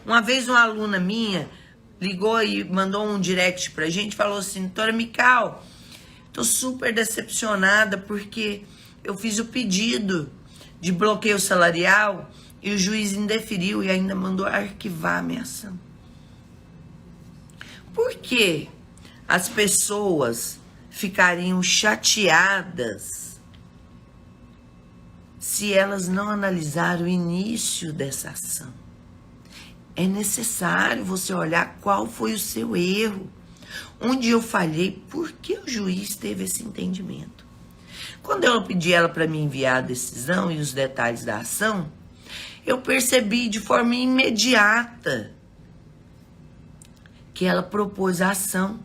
Uma vez uma aluna minha ligou e mandou um direct pra gente, falou assim: doutora Mical, tô super decepcionada porque eu fiz o pedido de bloqueio salarial e o juiz indeferiu e ainda mandou arquivar a minha ação. Por que as pessoas ficariam chateadas se elas não analisaram o início dessa ação? É necessário você olhar qual foi o seu erro, onde eu falhei, por que o juiz teve esse entendimento. Quando eu pedi ela para me enviar a decisão e os detalhes da ação, eu percebi de forma imediata que ela propôs a ação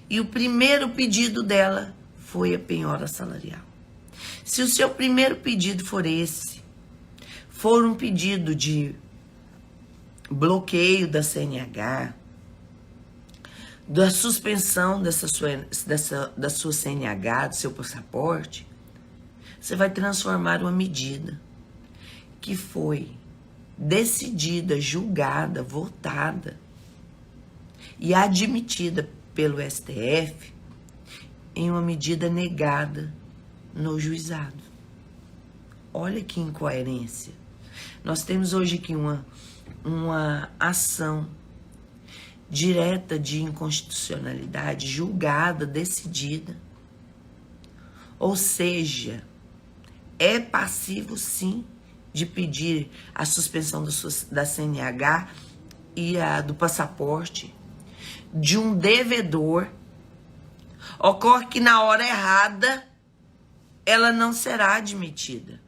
e o primeiro pedido dela foi a penhora salarial. Se o seu primeiro pedido for esse, for um pedido de bloqueio da CNH, da suspensão da sua CNH, do seu passaporte, você vai transformar uma medida que foi decidida, julgada, votada e admitida pelo STF em uma medida negada no juizado. Olha que incoerência. Nós temos hoje aqui uma ação direta de inconstitucionalidade, julgada, decidida. Ou seja, é passivo sim de pedir a suspensão da CNH e do passaporte de um devedor. Ocorre que na hora errada ela não será admitida.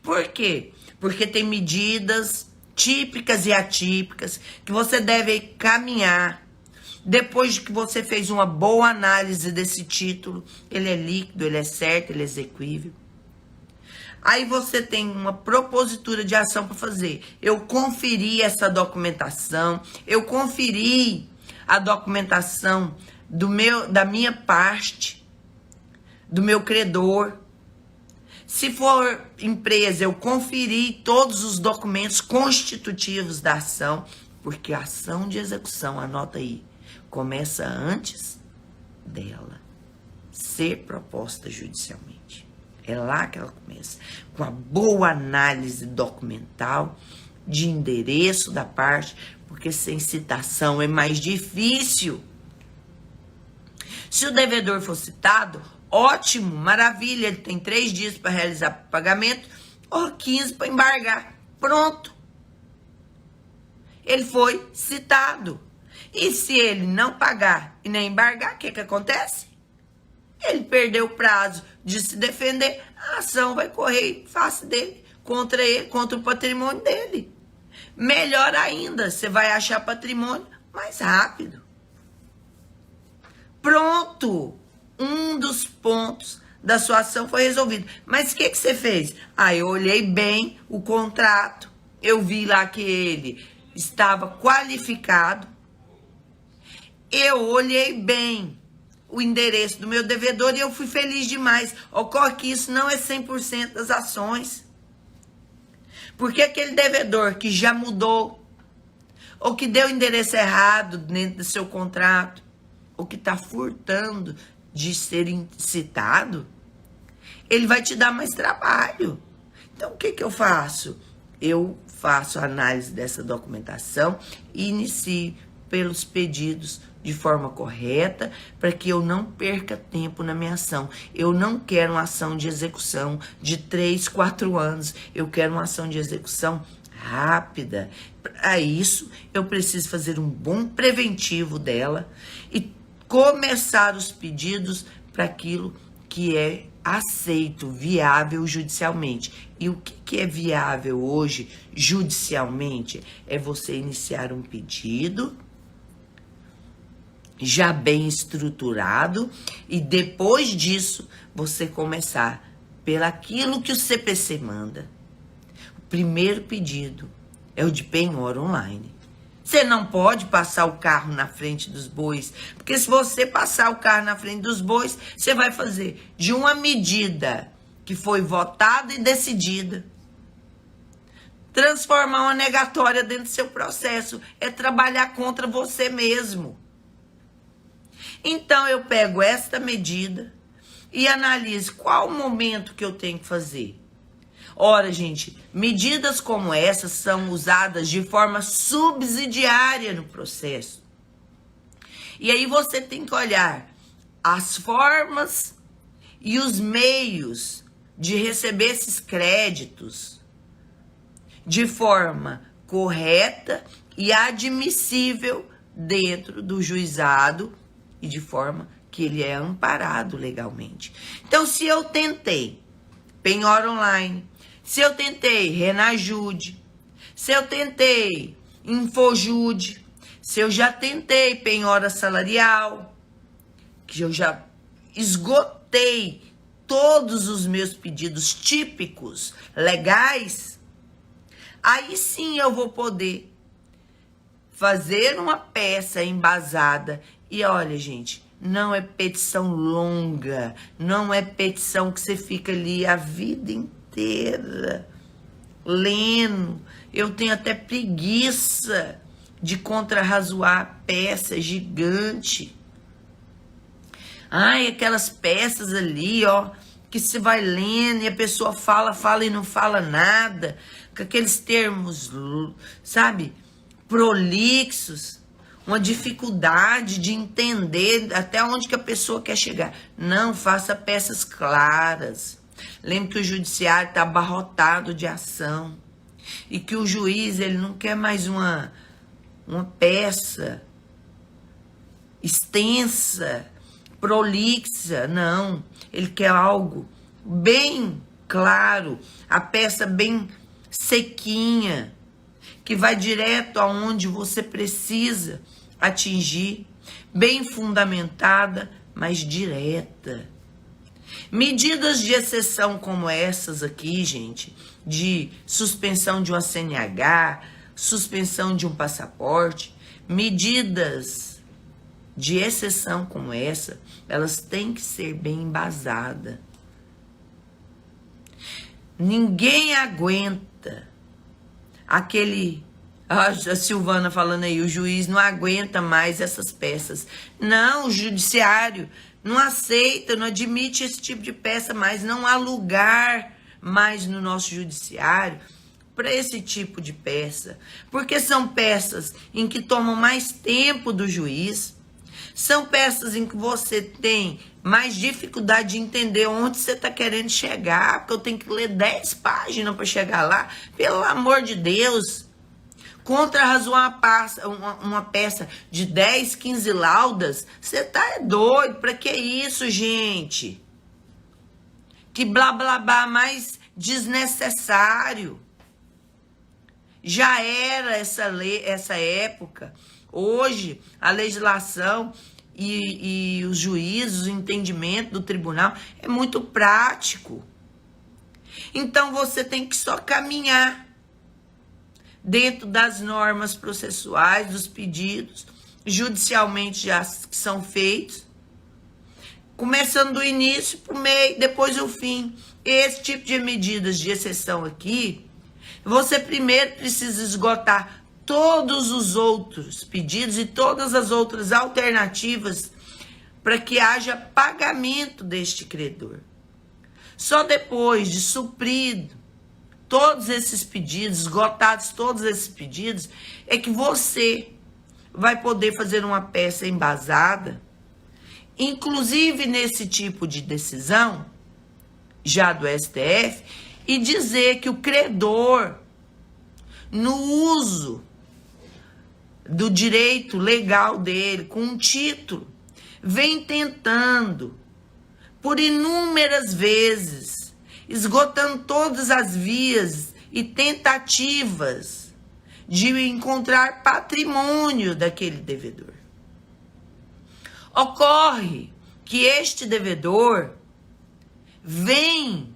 Por quê? Porque tem medidas típicas e atípicas que você deve caminhar depois de que você fez uma boa análise desse título. Ele é líquido, ele é certo, ele é exequível. Aí você tem uma propositura de ação para fazer. Eu conferi essa documentação, eu conferi a documentação da minha parte, do meu credor. Se for empresa, eu conferi todos os documentos constitutivos da ação, porque a ação de execução, anota aí, começa antes dela ser proposta judicialmente. É lá que ela começa, com a boa análise documental, de endereço da parte, porque sem citação é mais difícil. Se o devedor for citado, ótimo, maravilha, ele tem 3 dias para realizar o pagamento, ou 15 para embargar. Pronto. Ele foi citado. E se ele não pagar e nem embargar, o que acontece? Ele perdeu o prazo de se defender, a ação vai correr em face dele, contra o patrimônio dele. Melhor ainda, você vai achar patrimônio mais rápido. Pronto! Um dos pontos da sua ação foi resolvido. Mas o que você fez? Eu olhei bem o contrato, eu vi lá que ele estava qualificado, eu olhei bem o endereço do meu devedor e eu fui feliz demais. Ocorre que isso não é 100% das ações. Porque aquele devedor que já mudou, ou que deu o endereço errado dentro do seu contrato, ou que está furtando de ser citado, ele vai te dar mais trabalho. Então, o que eu faço? Eu faço a análise dessa documentação e inicio pelos pedidos de forma correta, para que eu não perca tempo na minha ação. Eu não quero uma ação de execução de 3, 4 anos. Eu quero uma ação de execução rápida. Para isso, eu preciso fazer um bom preventivo dela e começar os pedidos para aquilo que é aceito, viável judicialmente. E o que é viável hoje, judicialmente? É você iniciar um pedido já bem estruturado e depois disso você começar pelaquilo que o CPC manda. O primeiro pedido é o de penhora online. Você não pode passar o carro na frente dos bois, porque se você passar o carro na frente dos bois, você vai fazer de uma medida que foi votada e decidida Transformar uma negatória dentro do seu processo é trabalhar contra você mesmo. Então eu pego esta medida e analiso qual o momento que eu tenho que fazer. Ora, gente, medidas como essas são usadas de forma subsidiária no processo. E aí você tem que olhar as formas e os meios de receber esses créditos de forma correta e admissível dentro do juizado e de forma que ele é amparado legalmente. Então, se eu tentei penhora online, se eu tentei Renajude, se eu tentei Infojude, se eu já tentei penhora salarial, que eu já esgotei todos os meus pedidos típicos, legais, aí sim eu vou poder fazer uma peça embasada. E olha, gente, não é petição longa, não é petição que você fica ali a vida inteira lendo. Eu tenho até preguiça de contrarrazoar peça gigante. Ai, aquelas peças ali, ó, que você vai lendo e a pessoa fala e não fala nada, com aqueles termos, sabe, prolixos, uma dificuldade de entender até onde que a pessoa quer chegar. Não, faça peças claras. Lembre que o judiciário está abarrotado de ação e que o juiz, ele não quer mais uma peça extensa, prolixa, não. Ele quer algo bem claro, a peça bem sequinha, que vai direto aonde você precisa atingir, bem fundamentada, mas direta. Medidas de exceção como essas aqui, gente, de suspensão de uma CNH, suspensão de um passaporte, medidas de exceção como essa, elas têm que ser bem embasadas. Ninguém aguenta aquele... A Silvana falando aí, o juiz não aguenta mais essas peças. Não, o judiciário não aceita, não admite esse tipo de peça mais. Não há lugar mais no nosso judiciário para esse tipo de peça. Porque são peças em que tomam mais tempo do juiz. São peças em que você tem mais dificuldade de entender onde você está querendo chegar. Porque eu tenho que ler 10 páginas para chegar lá. Pelo amor de Deus. Contrarrazoar uma peça de 10, 15 laudas, você tá doido? Pra que isso, gente? Que blá, blá, blá mais desnecessário. Já era essa lei, essa época. Hoje, a legislação e os juízes, o entendimento do tribunal é muito prático. Então, você tem que só caminhar dentro das normas processuais, dos pedidos, judicialmente já que são feitos, começando do início para o meio, depois o fim. Esse tipo de medidas de exceção aqui, você primeiro precisa esgotar todos os outros pedidos e todas as outras alternativas para que haja pagamento deste credor. Só depois de suprido todos esses pedidos, esgotados todos esses pedidos, é que você vai poder fazer uma peça embasada, inclusive nesse tipo de decisão, já do STF, e dizer que o credor, no uso do direito legal dele, com um título, vem tentando, por inúmeras vezes, esgotando todas as vias e tentativas de encontrar patrimônio daquele devedor. Ocorre que este devedor vem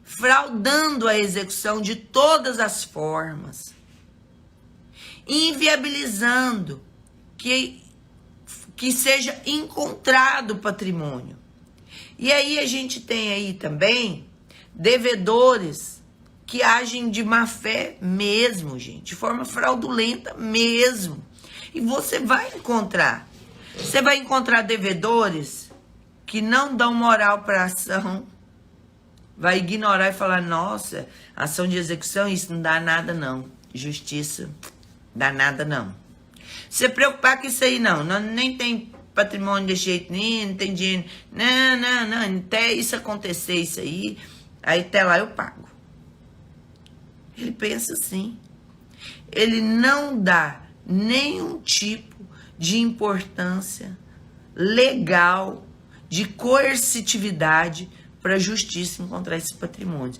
fraudando a execução de todas as formas, inviabilizando que seja encontrado patrimônio. E aí a gente tem aí também devedores que agem de má fé mesmo, gente, de forma fraudulenta mesmo. E você vai encontrar. Você vai encontrar devedores que não dão moral para a ação. Vai ignorar e falar, nossa, ação de execução, isso não dá nada não. Justiça, dá nada não. Se preocupar com isso aí não nem tem patrimônio de jeito nenhum, não tem dinheiro. Não, até isso acontecer, isso aí até lá eu pago. Ele pensa assim. Ele não dá nenhum tipo de importância legal, de coercitividade para a justiça encontrar esses patrimônios.